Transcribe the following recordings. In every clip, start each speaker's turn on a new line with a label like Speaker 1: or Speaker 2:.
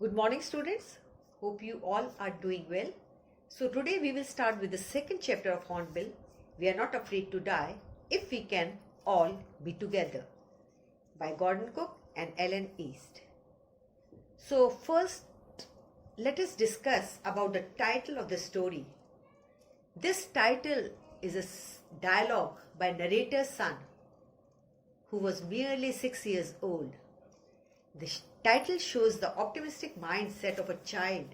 Speaker 1: Good morning, students. Hope you all are doing well. So today we will start with the second chapter of Hornbill. We are not afraid to die if we can all be together, by Gordon Cook and Ellen East. So first, let us discuss about the title of the story. This title is a dialogue by narrator's son, who was merely 6 years old. The title shows the optimistic mindset of a child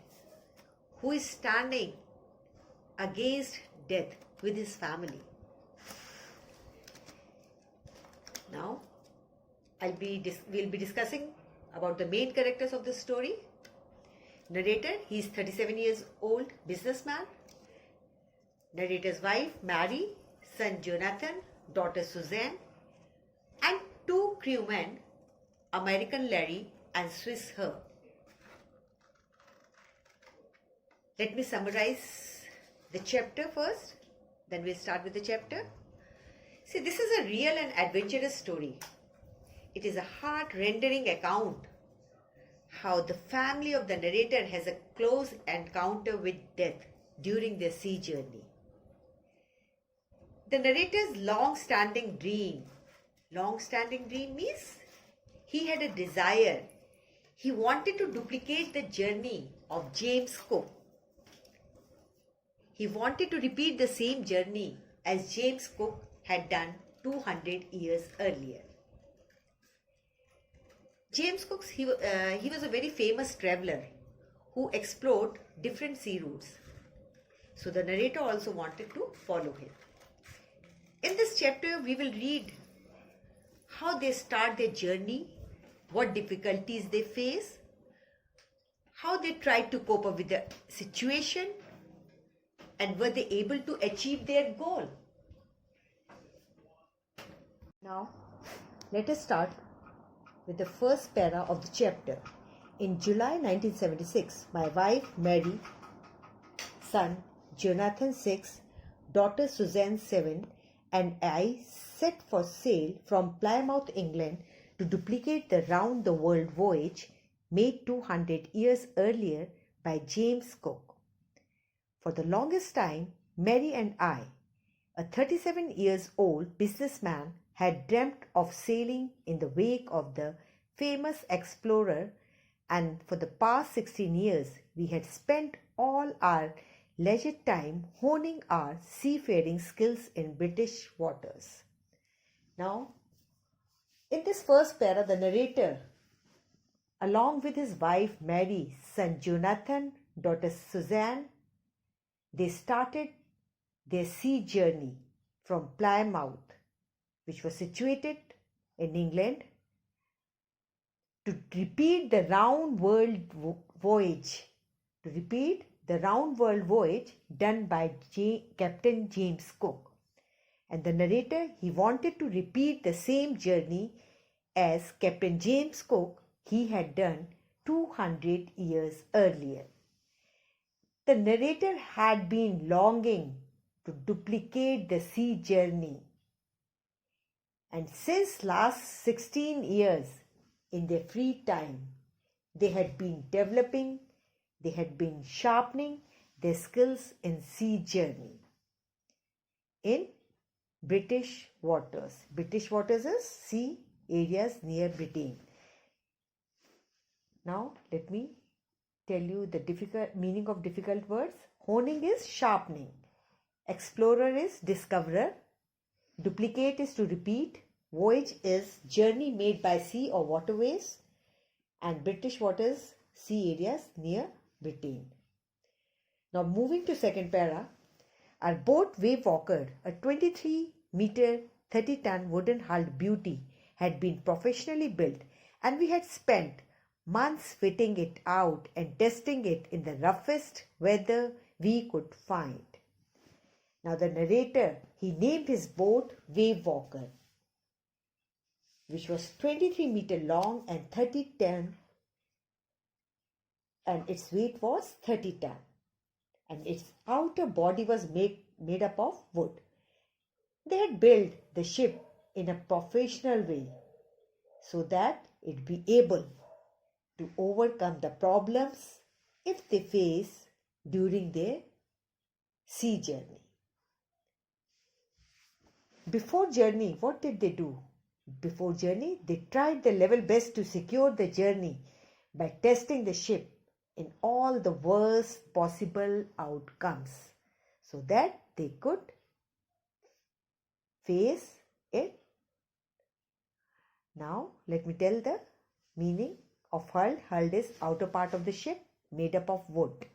Speaker 1: who is standing against death with his family. Now, we'll be discussing about the main characters of the story. Narrator, he is 37 years old, businessman. Narrator's wife, Mary, son Jonathan, daughter Suzanne, and two crewmen, American Larry and Swiss Herb. Let me summarize the chapter first, then we'll start with the chapter. See, this is a real and adventurous story. It is a heart-rendering account how the family of the narrator has a close encounter with death during their sea journey. The narrator's long-standing dream means he had a desire. He wanted to duplicate the journey of James Cook. He wanted to repeat the same journey as James Cook had done 200 years earlier. James Cook, he was a very famous traveler who explored different sea routes. So the narrator also wanted to follow him. In this chapter, we will read how they start their journey, what difficulties they face, how they tried to cope up with the situation, and were they able to achieve their goal. Now, let us start with the first para of the chapter. In July 1976, my wife Mary, son Jonathan 6, daughter Suzanne 7, and I set for sail from Plymouth, England, to duplicate the round-the-world voyage made 200 years earlier by James Cook. For the longest time, Mary and I, a 37 years old businessman, had dreamt of sailing in the wake of the famous explorer, and for the past 16 years, we had spent all our leisure time honing our seafaring skills in British waters. Now, in this first para, the narrator, along with his wife Mary, son Jonathan, daughter Suzanne, they started their sea journey from Plymouth, which was situated in England, to repeat the round world voyage done by Captain James Cook. And the narrator, he wanted to repeat the same journey as Captain James Cook he had done 200 years earlier. The narrator had been longing to duplicate the sea journey. And since last 16 years, in their free time, they had been sharpening their skills in sea journey in British waters. British waters is sea areas near Britain. Now, let me tell you the meaning of difficult words. Honing is sharpening. Explorer is discoverer. Duplicate is to repeat. Voyage is journey made by sea or waterways. And British waters, sea areas near Britain. Now, moving to second para. Our boat Wave Walker, a 23-meter, 30-ton wooden-hulled beauty, had been professionally built, and we had spent months fitting it out and testing it in the roughest weather we could find. Now the narrator, he named his boat Wave Walker, which was 23 meters long and 30 ton, and its weight was 30 ton. And its outer body was made up of wood. They had built the ship in a professional way so that it be able to overcome the problems if they face during their sea journey. Before journey, what did they do? Before journey, they tried their level best to secure the journey by testing the ship in all the worst possible outcomes so that they could face it. Now, let me tell the meaning of hull. Hull is outer part of the ship made up of wood.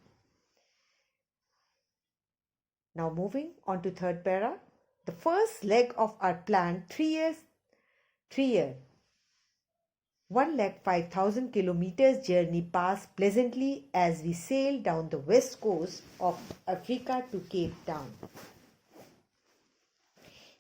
Speaker 1: Now, moving on to third para. The first leg of our plan, 3 year, 105,000 kilometers journey passed pleasantly as we sailed down the west coast of Africa to Cape Town.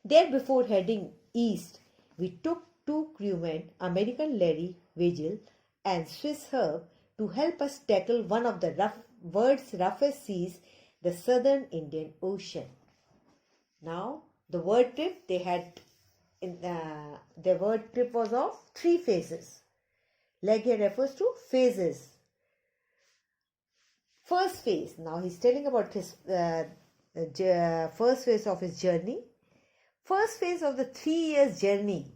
Speaker 1: There, before heading east, we took 2 crewmen, American Larry Vigil and Swiss Herb, to help us tackle one of the world's roughest seas, the Southern Indian Ocean. Now, the word trip they had the word trip was of 3 phases. Leg here refers to phases. First phase. Now he's telling about his first phase of his journey. First phase of the 3 years journey,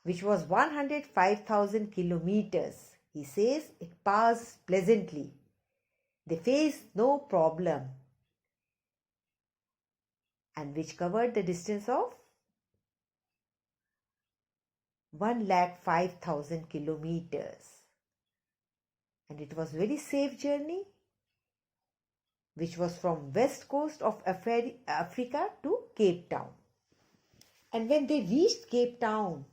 Speaker 1: which was 105,000 kilometers. He says it passed pleasantly. They faced no problem, and which covered the distance of 105,000 kilometers. And it was very safe journey, which was from west coast of Africa to Cape Town. And when they reached Cape Town,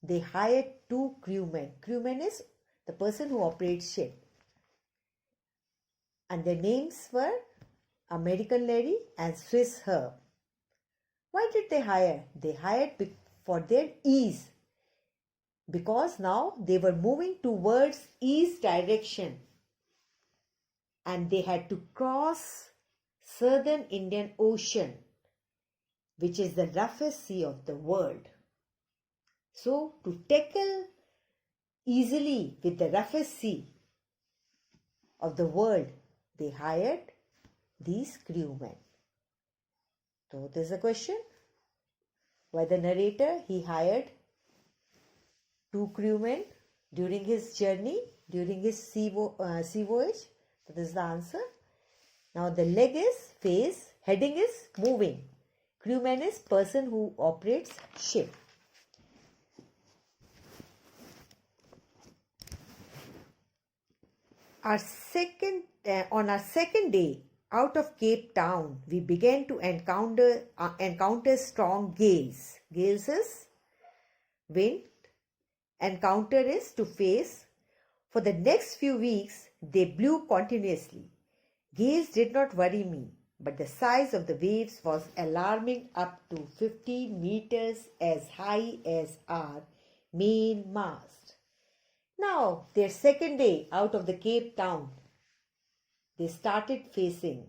Speaker 1: they hired 2 crewmen. Crewman is the person who operates ship. And their names were American Larry and Swiss Herb. Why did they hire? They hired for their ease, because now they were moving towards east direction and they had to cross Southern Indian Ocean, which is the roughest sea of the world. So, to tackle easily with the roughest sea of the world, they hired these crewmen. So, there's a question. Why the narrator, he hired 2 crewmen during his journey, during his sea voyage? So, this is the answer. Now, the leg is phase, heading is moving. Crewman is person who operates ship. On our second day out of Cape Town, we began to encounter strong gales. Gales is wind. Encounter is to face. For the next few weeks, they blew continuously. Gales did not worry me, but the size of the waves was alarming, up to 15 meters as high as our main mast. Now, their second day out of the Cape Town, they started facing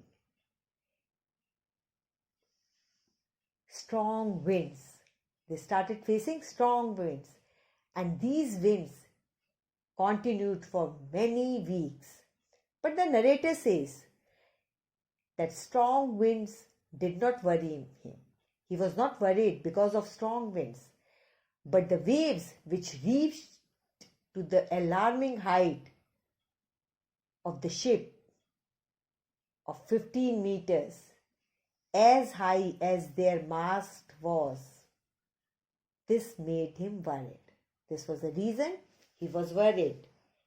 Speaker 1: strong winds. And these winds continued for many weeks. But the narrator says that strong winds did not worry him. He was not worried because of strong winds. But the waves, which reached to the alarming height of the ship of 15 meters, as high as their mast was, this made him worried. This was the reason he was worried,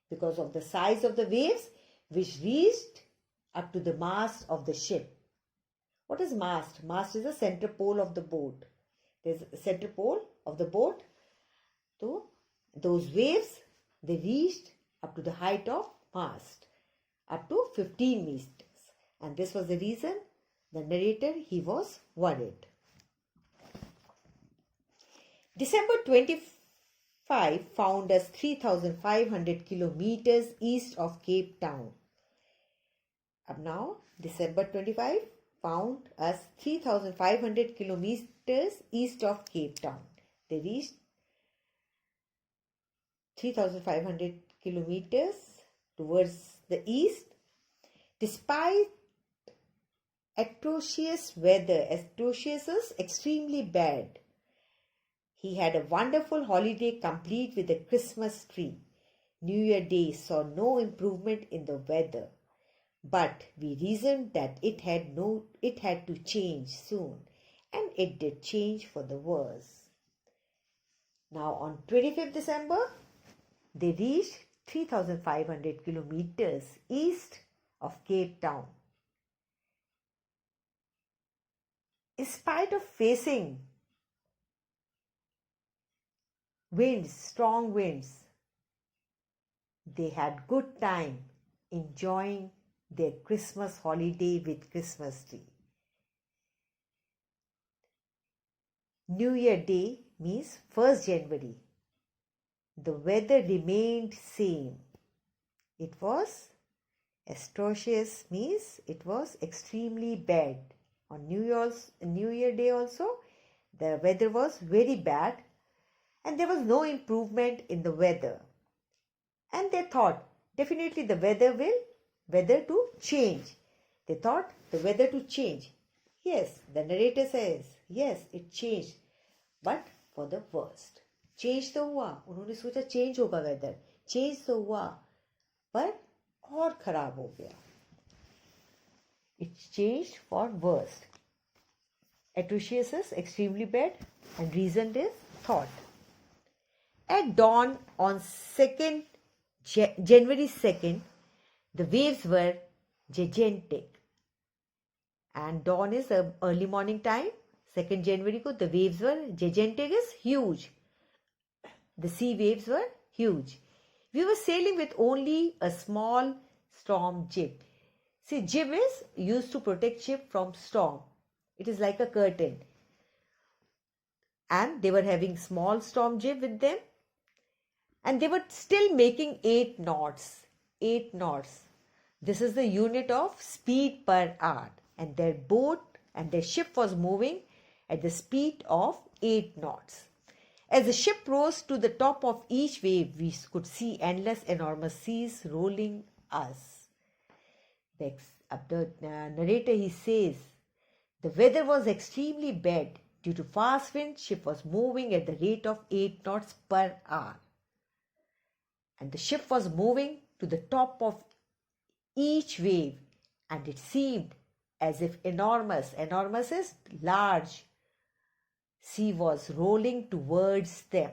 Speaker 1: because of the size of the waves which reached up to the mast of the ship. What is mast? Mast is the center pole of the boat. There is a center pole of the boat. So those waves, they reached up to the height of mast, up to 15 meters. And this was the reason the narrator, he was worried. December 25 found us 3,500 kilometers east of Cape Town. Now, December 25 found us 3,500 kilometers east of Cape Town. They reached 3,500 kilometers towards the east. Despite atrocious weather, atrocious is extremely bad, he had a wonderful holiday complete with a Christmas tree. New Year Day saw no improvement in the weather, but we reasoned that it had to change soon, and it did change for the worse. Now on 25th December, they reached 3,500 kilometers east of Cape Town. In spite of facing strong winds, they had good time enjoying their Christmas holiday with Christmas tree. New Year Day means 1st January. The weather remained same. It was atrocious, means it was extremely bad. On New Year Day also, the weather was very bad and there was no improvement in the weather. And they thought, definitely the weather to change. They thought the weather to change. Yes, the narrator says, yes, it changed, but for the worst. Change तो हुआ, उन्होंने सोचा change होगा weather, change तो हुआ पर और खराब हो गया. It changed for worst. Atrocious is extremely bad and reason is thought. At dawn on January 2nd, the waves were gigantic. And dawn is early morning time. 2nd January ko the waves were gigantic, is huge. The sea waves were huge. We were sailing with only a small storm jib. See, jib is used to protect ship from storm. It is like a curtain. And they were having small storm jib with them. And they were still making 8 knots. 8 knots. This is the unit of speed per hour. And their boat and their ship was moving at the speed of 8 knots. As the ship rose to the top of each wave, we could see endless, enormous seas rolling us. The narrator, he says, the weather was extremely bad. Due to fast wind, ship was moving at the rate of 8 knots per hour. And the ship was moving to the top of each wave, and it seemed as if enormous is large, sea was rolling towards them.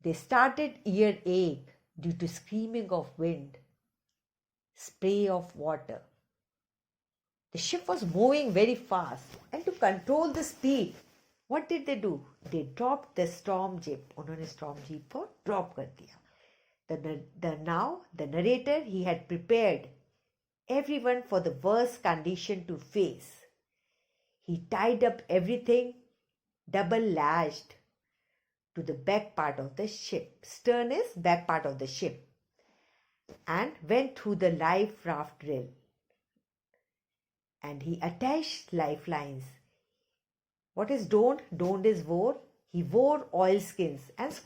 Speaker 1: They started earache due to screaming of wind, spray of water. The ship was moving very fast, and to control the speed, what did they do? They dropped the storm jib. उन्होंने storm jib को drop कर दिया. Now the narrator, he had prepared everyone for the worst condition to face. He tied up everything double lashed to the back part of the ship. Stern is back part of the ship. And went through the life raft drill. And he attached lifelines. What is don't? Don't is wore. He wore oilskins. And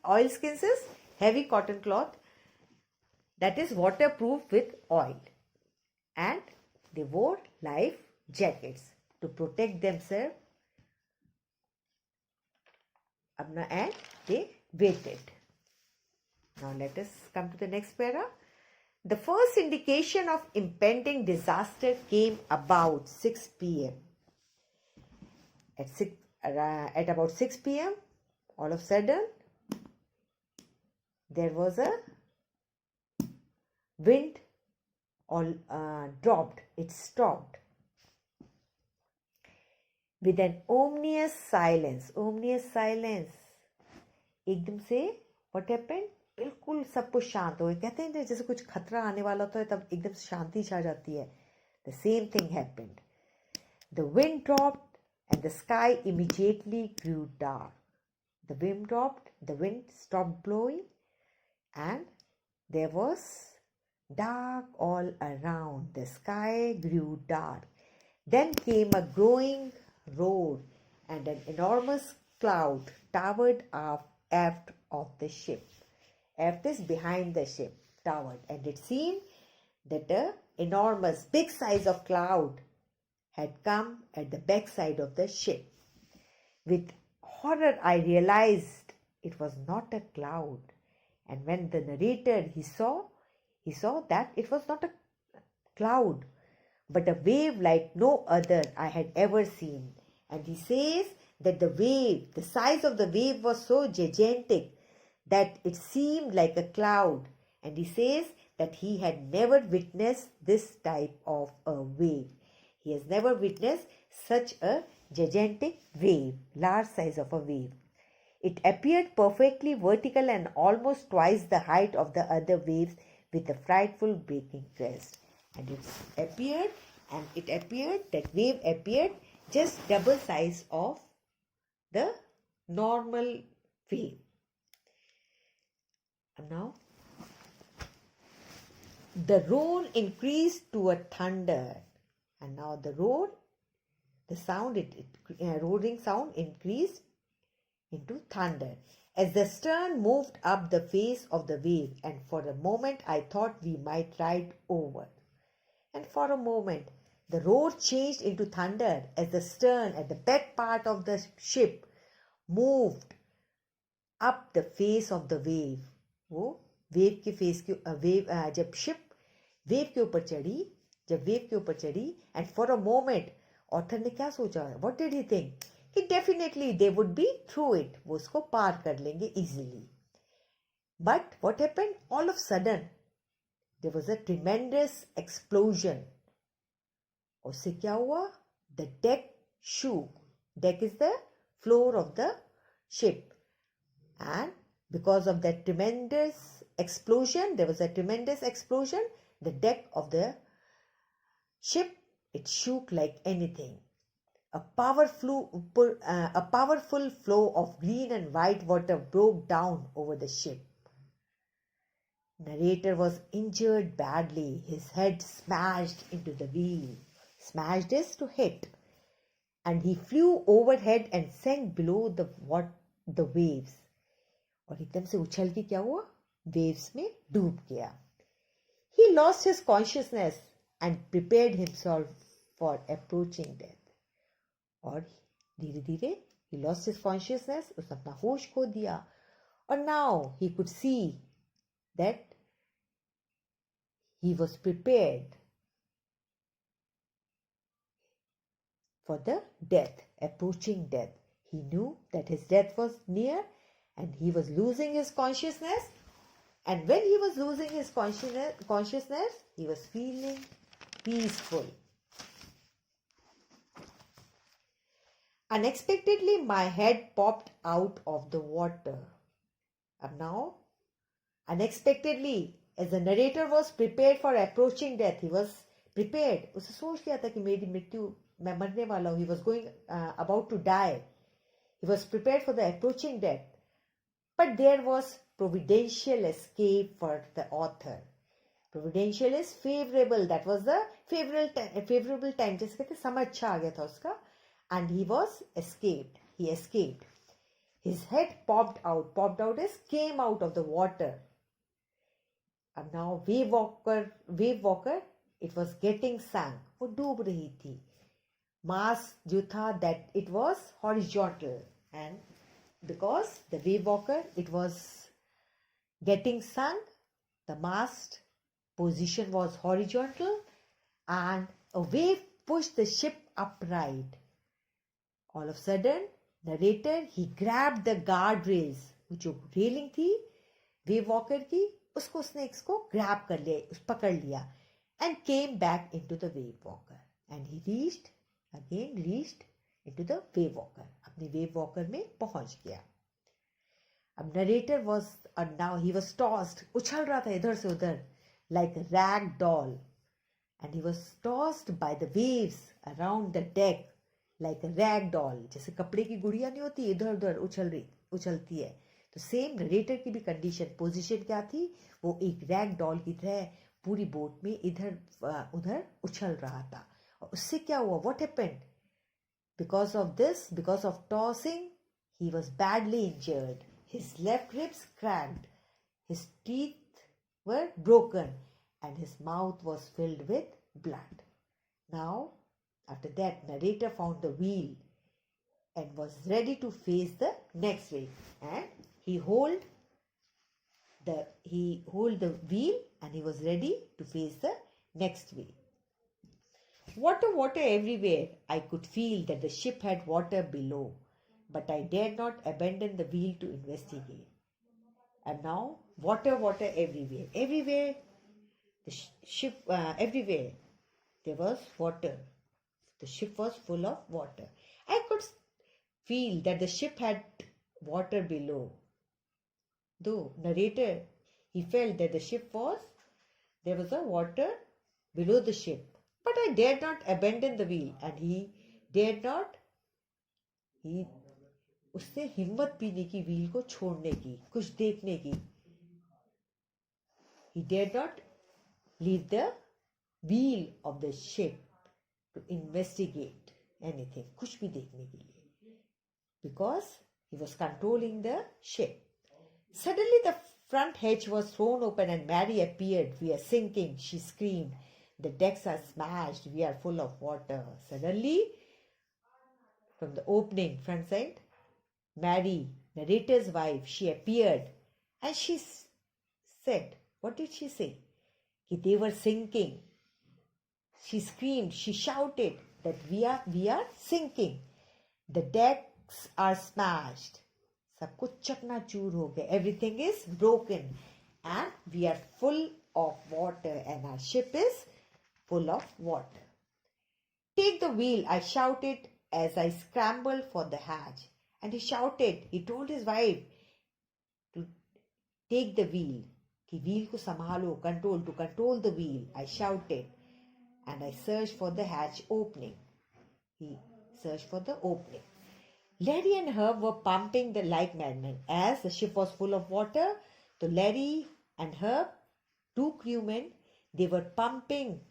Speaker 1: oilskins is heavy cotton cloth that is waterproof with oil. And they wore life jackets to protect themselves. And they waited. Now let us come to the next para. The first indication of impending disaster came about 6 p.m. At about 6 p.m., all of a sudden, there was a wind dropped. It stopped. With an ominous silence. एकदम से what happened? बिल्कुल सब कुछ शांत हो गया. कहते हैं जैसे कुछ खतरा आने वाला होता है तब एकदम शांति छा जाती है. The same thing happened. The wind dropped and the sky immediately grew dark. The wind dropped, the wind stopped blowing, and there was dark all around. The sky grew dark. Then came a growing roar, and an enormous cloud towered aft of the ship. Aft behind the ship towered, and it seemed that an enormous, big size of cloud had come at the backside of the ship. With horror, I realized it was not a cloud, and when the narrator he saw that it was not a cloud, but a wave like no other I had ever seen. And he says that the size of the wave was so gigantic that it seemed like a cloud. And he says that he had never witnessed this type of a wave. He has never witnessed such a gigantic wave, large size of a wave. It appeared perfectly vertical and almost twice the height of the other waves, with a frightful breaking crest. And that wave appeared just double size of the normal wave. And now the roar increased to a thunder, and now the roaring sound increased into thunder as the stern moved up the face of the wave, and for a moment I thought we might ride over. And for a moment the roar changed into thunder as the stern at the back part of the ship moved up the face of the wave. वो wave के face के जब ship wave के ऊपर चढ़ी and for a moment author ने क्या सोचा, what did he think? कि definitely they would be through it, वो उसको पार कर लेंगे easily. But what happened? All of a sudden there was a tremendous explosion. उससे क्या हुआ? The deck shook. Deck is the floor of the ship, and because of that tremendous explosion, there was a tremendous explosion. The deck of the ship, it shook like anything. A powerful flow of green and white water broke down over the ship. Narrator was injured badly. His head smashed into the wheel. Smashed is to hit. And he flew overhead and sank below the waves. और एकदम से उछल के क्या हुआ? Waves में डूब गया. He lost his consciousness and prepared himself for approaching death. और धीरे धीरे he lost his consciousness, उसने अपना होश खो दिया. और now he could see that he was prepared for the death, approaching death. He knew that his death was near and he was losing his consciousness. And when he was losing his consciousness, he was feeling peaceful. Unexpectedly, my head popped out of the water. And now, unexpectedly, as the narrator was prepared for approaching death, he was prepared. उसे सोच लिया था कि मेरी मृत्यु, मैं मरने वाला हूँ. He was about to die. He was prepared for the approaching death. But there was providential escape for the author. Providential is favorable. That was the favorable time. जैसे कहते समय अच्छा आ गया था उसका. And he was escaped. He escaped. His head popped out. Popped out is came out of the water. And now wave walker, it was getting sunk. वो डूब रही थी. Mast जो था, that it was horizontal, and because the wave walker, it was getting sunk, the mast position was horizontal, and a wave pushed the ship upright. All of a sudden, narrator, he grabbed the guardrails, जो railing थी wave walker की, उसको snakes को grab कर लिया, पकड़ लिया, and came back into the wave walker, and he reached into the wave walker. अपने wave walker में पहुंच गया. अब narrator was, and now he was tossed, उछल रहा था इधर से उधर, like a rag doll, and he was tossed by the waves around the deck like a rag doll. जैसे कपड़े की गुड़िया नहीं होती, इधर उधर उछलती है. तो सेम नरेटर की भी कंडीशन, पोजीशन क्या थी? वो एक रैग डॉल की तरह पूरी बोट में इधर उधर उछल रहा था. और उससे क्या हुआ? What happened? Because of this, because of tossing, he was badly injured. His left ribs cracked, His teeth were broken and his mouth was filled with blood. Now, after that, narrator found the wheel and was ready to face the next wave. And he hold the wheel and he was ready to face the next wave. Water, water everywhere. I could feel that the ship had water below, but I dared not abandon the wheel to investigate. And now, water, water everywhere. Everywhere, the ship, everywhere, there was water. The ship was full of water. I could feel that the ship had water below. Though narrator, he felt that there was a water below the ship. But I dared not abandon the wheel, and उससे हिम्मत भी नहीं की wheel को छोड़ने की, कुछ देखने की. He dared not leave the wheel of the ship to investigate anything, कुछ भी देखने के लिए, because he was controlling the ship. Suddenly the front hatch was thrown open and Mary appeared. We are sinking, she screamed. The decks are smashed. We are full of water. Suddenly, from the opening, front side, Mary, narrator's wife, she appeared and she said, what did she say? They were sinking. She screamed, she shouted that we are sinking. The decks are smashed. सब कुछ चकनाचूर हो गया. Everything is broken and we are full of water and our ship is full of water. Take the wheel, I shouted as I scrambled for the hatch. And he told his wife to take the wheel. कि wheel को संभालो, to control the wheel. I shouted and I searched for the hatch opening. He searched for the opening. Larry and Herb were pumping like madmen. As the ship was full of water, so Larry and Herb, two crewmen, they were pumping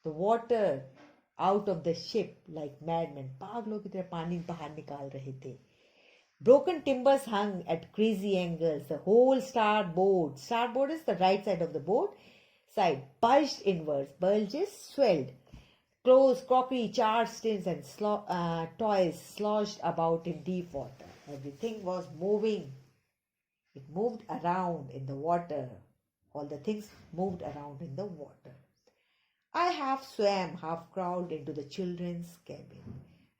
Speaker 1: the water out of the ship like madmen. पागलों की तरह पानी बाहर निकाल रहे थे. Broken timbers hung at crazy angles. The whole starboard is the right side of the boat, bulged inwards. Bulges swelled. Clothes, crockery, charred tins and toys sloshed about in deep water. Everything was moving. It moved around in the water. All the things moved around in the water. I half swam, half crawled into the children's cabin.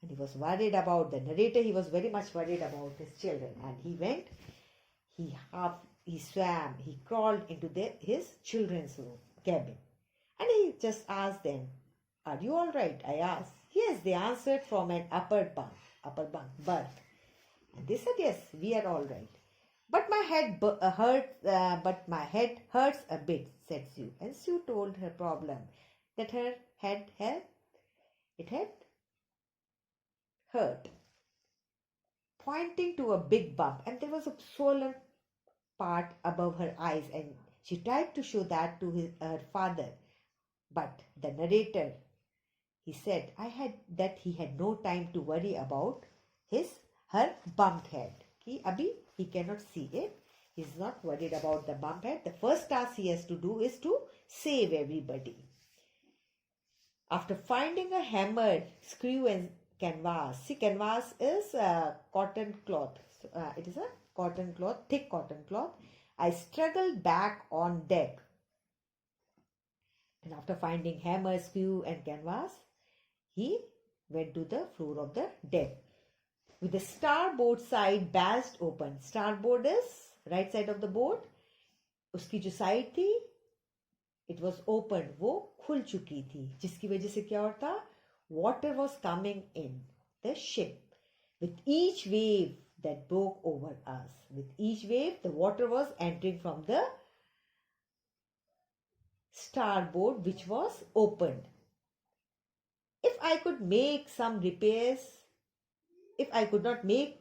Speaker 1: And he was worried about the narrator. He was very much worried about his children. And he swam, he crawled into his children's cabin. And he just asked them, are you all right? I asked. Yes, they answered from an upper bunk, berth. And they said, yes, we are all right. But my head hurts a bit, said Sue. And Sue told her problem, that her head had hurt, pointing to a big bump, and there was a swollen part above her eyes, and she tried to show that to her father. But the narrator, he said he had no time to worry about her bumped head. He cannot see it. He's not worried about the bumped head. The first task he has to do is to save everybody. After finding a hammer, screw and canvas. See, canvas is cotton cloth. It is a cotton cloth, thick cotton cloth. I struggled back on deck. And after finding hammer, screw and canvas, he went to the floor of the deck. With the starboard side bashed open. Starboard is right side of the boat. उसकी जो side थी, it was open. वो खुल चुकी थी. जिसकी वजह से क्या होता? Water was coming in the ship. With each wave that broke over us. With each wave, the water was entering from the starboard, which was opened. If I could not make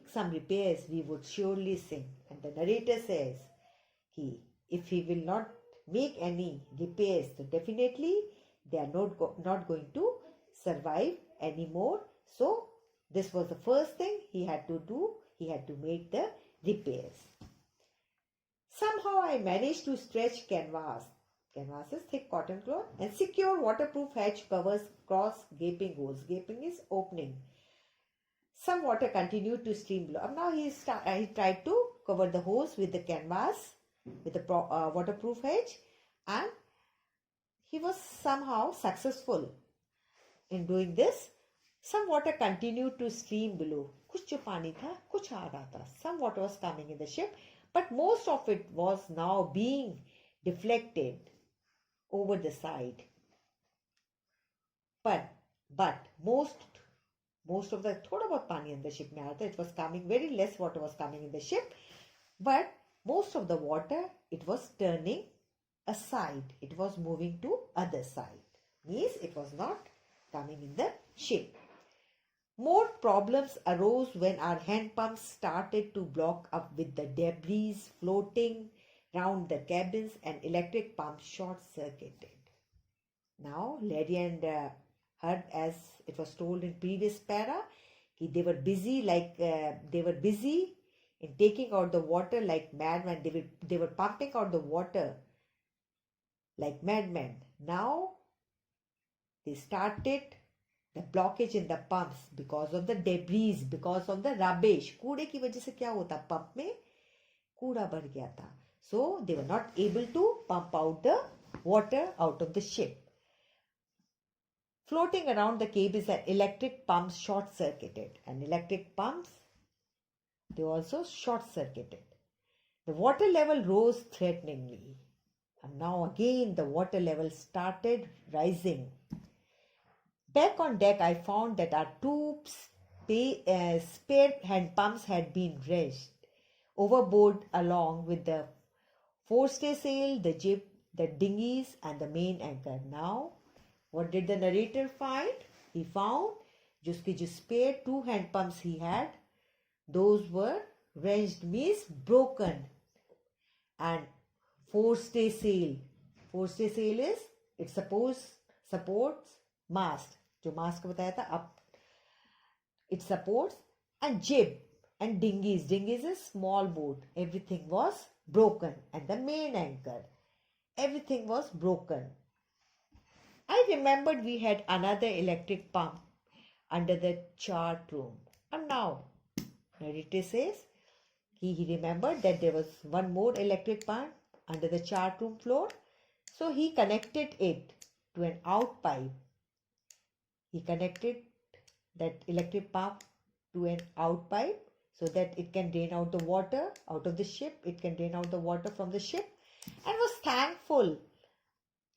Speaker 1: some repairs, we would surely sink. And the narrator says, if he will not make any repairs, so definitely they are not going to survive anymore. So this was the first thing he had to do. He had to make the repairs. Somehow I managed to stretch canvas. Canvas is thick cotton cloth, and secure waterproof hedge covers cross gaping holes. Gaping is opening. Some water continued to stream below. Now he tried to cover the holes with the canvas, with the waterproof hedge, and he was somehow successful in doing this. Some water continued to stream below. कुछ जो पानी था, कुछ आ रहा था. Some water was coming in the ship, but most of it was now being deflected over the side. But most of the थोड़ा बहुत पानी in the ship में आ रहा था. It was coming, very less water was coming in the ship, but most of the water, it was turning aside. It was moving to other side. Means it was not coming in the ship. More problems arose when our hand pumps started to block up with the debris floating round the cabins, and electric pumps short-circuited. Now, Larry and heard, as it was told in previous para, they were busy in taking out the water like madmen. They were pumping out the water like madmen. Now they started the blockage in the pumps because of the debris, because of the rubbish. कूड़े की वजह से क्या होता, pump में कूड़ा भर गया था. So they were not able to pump out the water out of the ship. Floating around the cabins are electric pumps short-circuited, and electric pumps, they also short-circuited. The water level rose threateningly, and now again the water level started rising. Back on deck, I found that our two spare hand pumps had been dredged overboard along with the forestaysail, the jib, the dinghies, and the main anchor. Now, what did the narrator find? He found just spare two hand pumps he had, those were wrenched, means broken, and forestaysail. Forestaysail is, it supports mast. जो mast का बताया था, up it supports, and jib and dinghies. Dinghies is small boat. Everything was broken, and the main anchor, everything was broken. I remembered we had another electric pump under the chart room. And now, narrator says he remembered that there was one more electric pump under the chart room floor. So he connected it to an out pipe. He connected that electric pump to an out pipe so that it can drain out the water out of the ship. It can drain out the water from the ship, and was thankful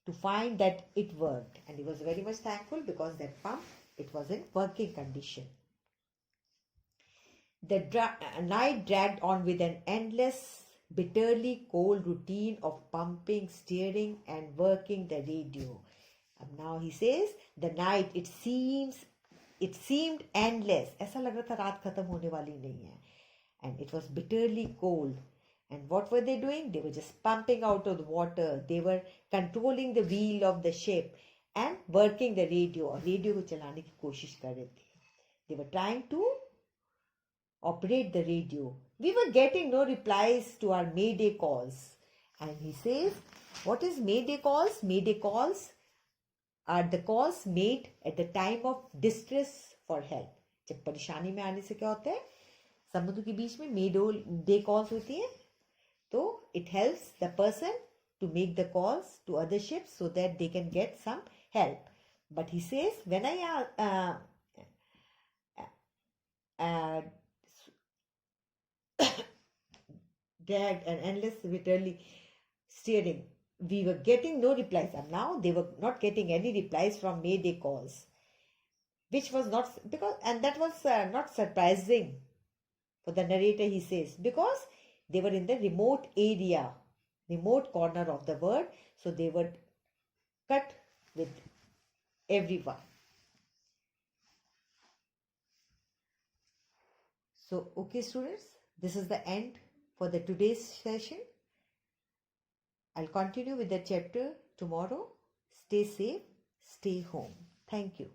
Speaker 1: to find that it worked. And he was very much thankful because that pump, it was in working condition. The night dragged on with an endless, bitterly cold routine of pumping, steering, and working the radio. And now he says, the night, it seemed endless. ऐसा लग रहा था रात खत्म होने वाली नहीं है. And it was bitterly cold. And what were they doing? They were just pumping out of the water. They were controlling the wheel of the ship and working the radio. और radio को चलाने की कोशिश कर रहे थे. They were trying to operate the radio. We were getting no replies to our mayday calls. And he says, what is mayday calls? Mayday calls are the calls made at the time of distress for help. जब परेशानी में आने से क्या होता है, समुद्र के बीच में mayday calls होती हैं, तो it helps the person to make the calls to other ships so that they can get some help. But he says, when I dragged an endless, bitterly steering, we were getting no replies. And now they were not getting any replies from mayday calls, which was not, because, and that was not surprising for the narrator, he says, because they were in the remote area, remote corner of the world, so they were cut with everyone. So, okay students, this is the end for the today's session. I'll continue with the chapter tomorrow. Stay safe, stay home. Thank you.